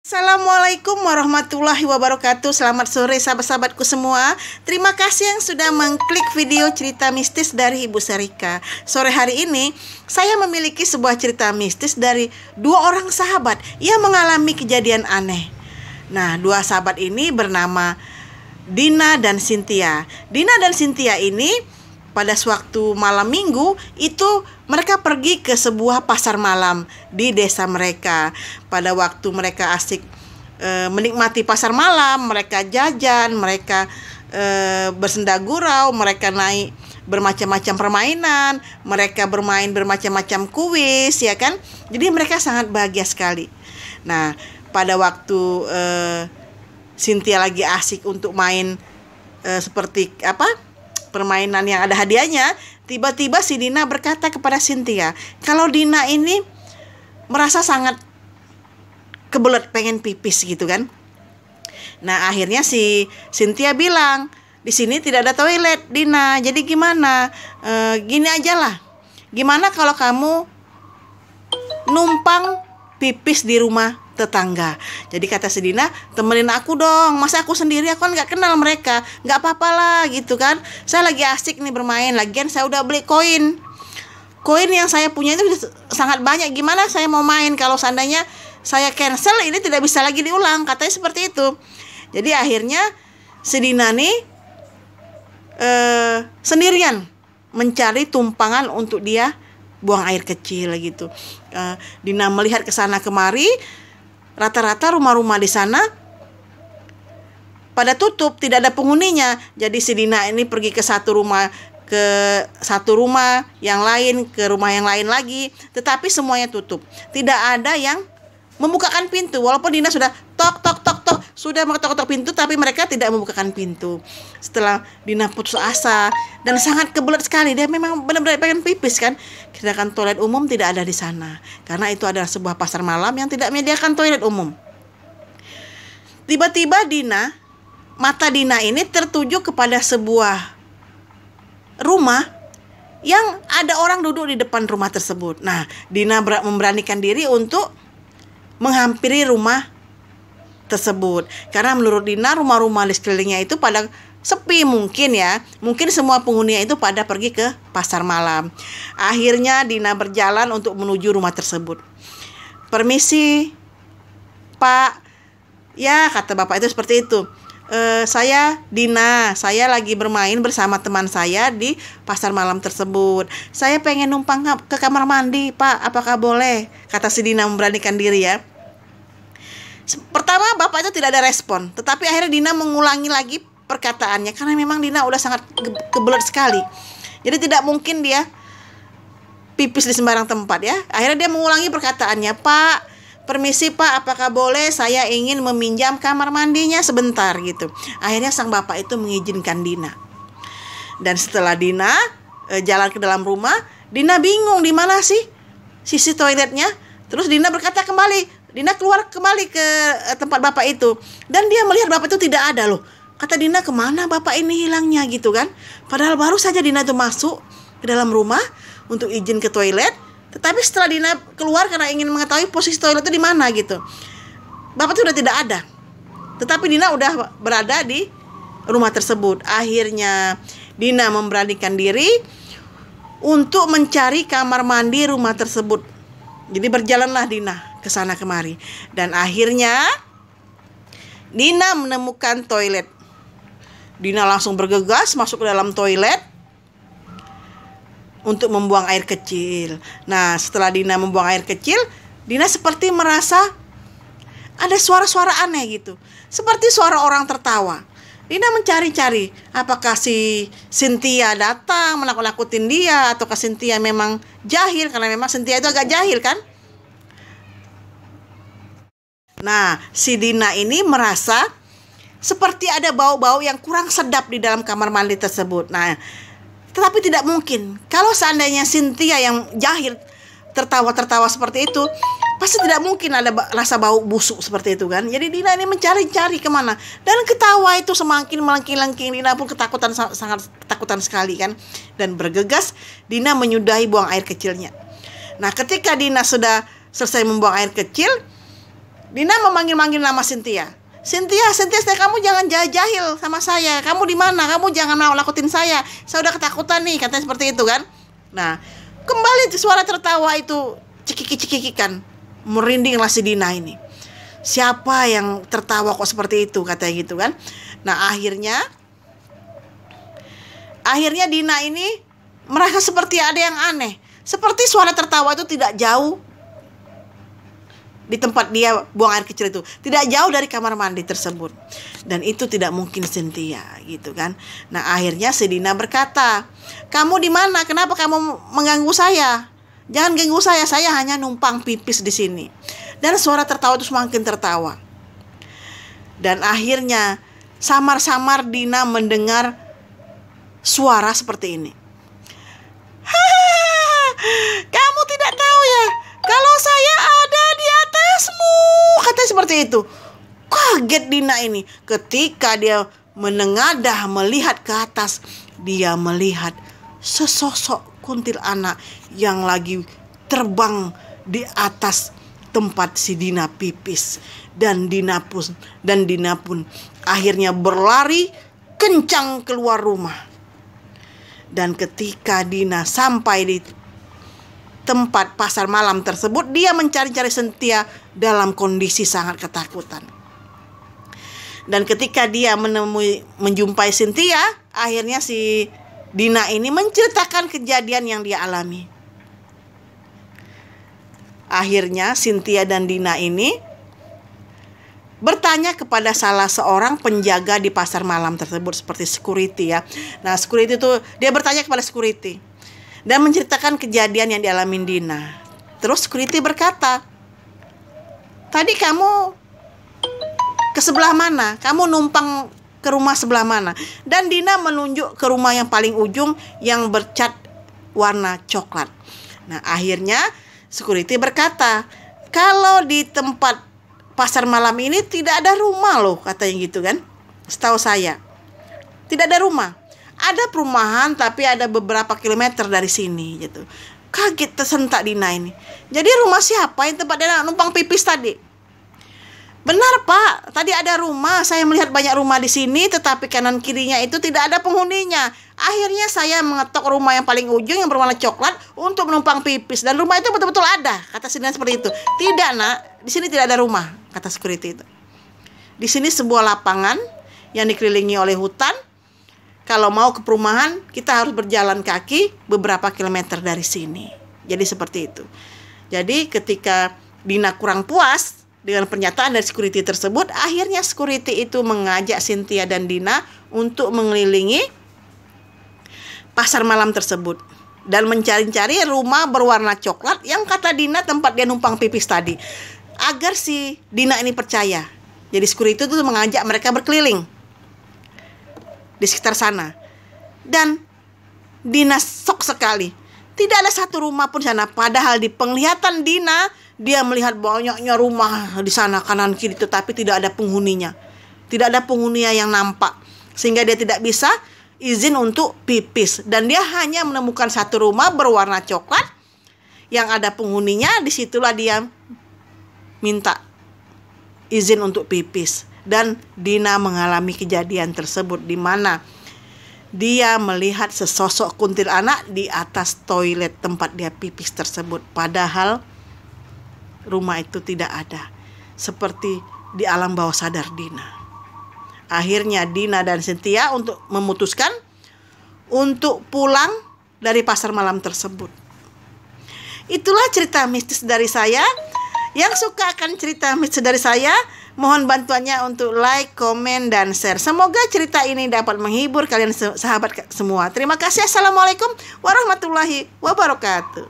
Assalamualaikum warahmatullahi wabarakatuh. Selamat sore sahabat-sahabatku semua. Terima kasih yang sudah mengklik video cerita mistis dari Ibu Serika. Sore hari ini saya memiliki sebuah cerita mistis dari dua orang sahabat yang mengalami kejadian aneh. Nah, dua sahabat ini bernama Dina dan Cynthia. Dina dan Cynthia ini pada suatu malam minggu itu mereka pergi ke sebuah pasar malam di desa mereka. Pada waktu mereka asik menikmati pasar malam, mereka jajan, mereka bersenda gurau, mereka naik bermacam-macam permainan, mereka bermain bermacam-macam kuis, ya kan? Jadi mereka sangat bahagia sekali. Nah, pada waktu Cynthia lagi asik untuk main seperti permainan yang ada hadiahnya, tiba-tiba si Dina berkata kepada Cynthia, kalau Dina ini merasa sangat kebelet pengen pipis gitu kan. Nah, akhirnya si Cynthia bilang, di sini tidak ada toilet Dina, jadi gimana? Gini aja lah, gimana kalau kamu numpang pipis di rumah tetangga. Jadi kata si Dina, temenin aku dong, masa aku sendiri, aku kan gak kenal mereka. Gak apa-apa lah gitu kan, saya lagi asik nih bermain, lagian saya udah beli koin yang saya punya itu sangat banyak, gimana saya mau main kalau seandainya saya cancel, ini tidak bisa lagi diulang, katanya seperti itu. Jadi akhirnya si Dina nih sendirian mencari tumpangan untuk dia buang air kecil gitu. Dina melihat ke sana kemari, rata-rata rumah-rumah di sana pada tutup, tidak ada penghuninya. Jadi si Dina ini pergi ke satu rumah, yang lain, ke rumah yang lain lagi, tetapi semuanya tutup. Tidak ada yang membukakan pintu, walaupun Dina sudah tok sudah mengetok-ketok pintu, tapi mereka tidak membukakan pintu. Setelah Dina putus asa dan sangat kebelet sekali, dia memang benar-benar pengen pipis kan, sedangkan toilet umum tidak ada di sana, karena itu adalah sebuah pasar malam yang tidak menyediakan toilet umum. Tiba-tiba mata Dina ini tertuju kepada sebuah rumah yang ada orang duduk di depan rumah tersebut. Nah, Dina memberanikan diri untuk menghampiri rumah tersebut, karena menurut Dina rumah-rumah di sekelilingnya itu pada sepi, mungkin semua penghuninya itu pada pergi ke pasar malam. Akhirnya Dina berjalan untuk menuju rumah tersebut. Permisi Pak, ya kata bapak itu seperti itu. Saya Dina, saya lagi bermain bersama teman saya di pasar malam tersebut. Saya pengen numpang ke kamar mandi Pak, apakah boleh? Kata si Dina memberanikan diri ya. Pertama bapak itu tidak ada respon, tetapi akhirnya Dina mengulangi lagi perkataannya, karena memang Dina udah sangat kebelet sekali. Jadi tidak mungkin dia pipis di sembarang tempat ya. Akhirnya dia mengulangi perkataannya, Pak, permisi Pak, apakah boleh saya ingin meminjam kamar mandinya sebentar gitu. Akhirnya sang bapak itu mengizinkan Dina. Dan setelah Dina jalan ke dalam rumah, Dina bingung di mana sih sisi toiletnya. Terus Dina berkata kembali, Dina keluar kembali ke tempat bapak itu, dan dia melihat bapak itu tidak ada loh. Kata Dina, kemana bapak ini hilangnya gitu kan. Padahal baru saja Dina itu masuk ke dalam rumah untuk izin ke toilet. Tetapi setelah Dina keluar karena ingin mengetahui posisi toilet itu di mana gitu, bapak itu sudah tidak ada. Tetapi Dina udah berada di rumah tersebut. Akhirnya Dina memberanikan diri untuk mencari kamar mandi rumah tersebut. Jadi berjalanlah Dina ke sana kemari, dan akhirnya Dina menemukan toilet. Dina langsung bergegas masuk ke dalam toilet untuk membuang air kecil. Nah, setelah Dina membuang air kecil, Dina seperti merasa ada suara-suara aneh gitu, seperti suara orang tertawa. Dina mencari-cari, apakah si Cynthia datang menakut-nakutin dia, ataukah Cynthia memang jahil, karena memang Cynthia itu agak jahil kan. Nah, si Dina ini merasa seperti ada bau-bau yang kurang sedap di dalam kamar mandi tersebut. Nah, tetapi tidak mungkin, kalau seandainya Cynthia yang jahil tertawa-tertawa seperti itu, pasti tidak mungkin ada rasa bau busuk seperti itu kan. Jadi Dina ini mencari-cari kemana, dan ketawa itu semakin melengking-lengking. Dina pun ketakutan, sangat ketakutan sekali kan, dan bergegas Dina menyudahi buang air kecilnya. Nah, ketika Dina sudah selesai membuang air kecil, Dina memanggil-manggil nama Cynthia. Cynthia, kamu jangan jahil sama saya. Kamu di mana? Kamu jangan mau lakutin saya. Saya udah ketakutan nih, katanya seperti itu kan. Nah, kembali suara tertawa itu cekiki-cekikikan. Merindinglah si Dina ini. Siapa yang tertawa kok seperti itu, katanya gitu kan. Nah, akhirnya Dina ini merasa seperti ada yang aneh. Seperti suara tertawa itu tidak jauh di tempat dia buang air kecil itu, tidak jauh dari kamar mandi tersebut. Dan itu tidak mungkin Cynthia gitu kan. Nah, akhirnya si Dina berkata, "Kamu di mana? Kenapa kamu mengganggu saya? Jangan ganggu saya hanya numpang pipis di sini." Dan suara tertawa itu semakin tertawa. Dan akhirnya samar-samar Dina mendengar suara seperti ini. "Kamu tidak tahu ya, kalau saya ada di atasmu," katanya seperti itu. Kaget Dina ini ketika dia menengadah melihat ke atas. Dia melihat sesosok kuntilanak yang lagi terbang di atas tempat si Dina pipis. Dan Dina pun akhirnya berlari kencang keluar rumah. Dan ketika Dina sampai di tempat pasar malam tersebut, dia mencari-cari Cynthia dalam kondisi sangat ketakutan. Dan ketika dia menjumpai Cynthia, akhirnya si Dina ini menceritakan kejadian yang dia alami. Akhirnya Cynthia dan Dina ini bertanya kepada salah seorang penjaga di pasar malam tersebut, seperti security ya. Nah, security itu dia bertanya kepada security dan menceritakan kejadian yang dialami Dina. Terus security berkata, "Tadi kamu ke sebelah mana? Kamu numpang ke rumah sebelah mana?" Dan Dina menunjuk ke rumah yang paling ujung yang bercat warna coklat. Nah, akhirnya security berkata, "Kalau di tempat pasar malam ini tidak ada rumah loh," katanya gitu kan. Setahu saya tidak ada rumah. Ada perumahan tapi ada beberapa kilometer dari sini gitu. Kaget tersentak Dina ini. Jadi rumah siapa yang tempat dia numpang pipis tadi? "Benar Pak, tadi ada rumah. Saya melihat banyak rumah di sini, tetapi kanan kirinya itu tidak ada penghuninya. Akhirnya saya mengetok rumah yang paling ujung yang berwarna coklat untuk menumpang pipis. Dan rumah itu betul-betul ada," kata si Dina seperti itu. "Tidak nak, di sini tidak ada rumah," kata security itu. "Di sini sebuah lapangan yang dikelilingi oleh hutan. Kalau mau ke perumahan, kita harus berjalan kaki beberapa kilometer dari sini." Jadi seperti itu. Jadi ketika Dina kurang puas dengan pernyataan dari security tersebut, akhirnya security itu mengajak Cynthia dan Dina untuk mengelilingi pasar malam tersebut dan mencari-cari rumah berwarna coklat yang kata Dina tempat dia numpang pipis tadi, agar si Dina ini percaya. Jadi security itu mengajak mereka berkeliling di sekitar sana. Dan Dina shock sekali. Tidak ada satu rumah pun sana. Padahal di penglihatan Dina, dia melihat banyaknya rumah di sana kanan kiri, tetapi tidak ada penghuninya. Tidak ada penghuninya yang nampak. Sehingga dia tidak bisa izin untuk pipis. Dan dia hanya menemukan satu rumah berwarna coklat yang ada penghuninya. Disitulah dia minta izin untuk pipis. Dan Dina mengalami kejadian tersebut di mana dia melihat sesosok kuntilanak di atas toilet tempat dia pipis tersebut. Padahal rumah itu tidak ada. Seperti di alam bawah sadar Dina. Akhirnya Dina dan Cynthia memutuskan untuk pulang dari pasar malam tersebut. Itulah cerita mistis dari saya. Yang suka akan cerita mistis dari saya, mohon bantuannya untuk like, komen, dan share. Semoga cerita ini dapat menghibur kalian sahabat semua. Terima kasih. Assalamualaikum warahmatullahi wabarakatuh.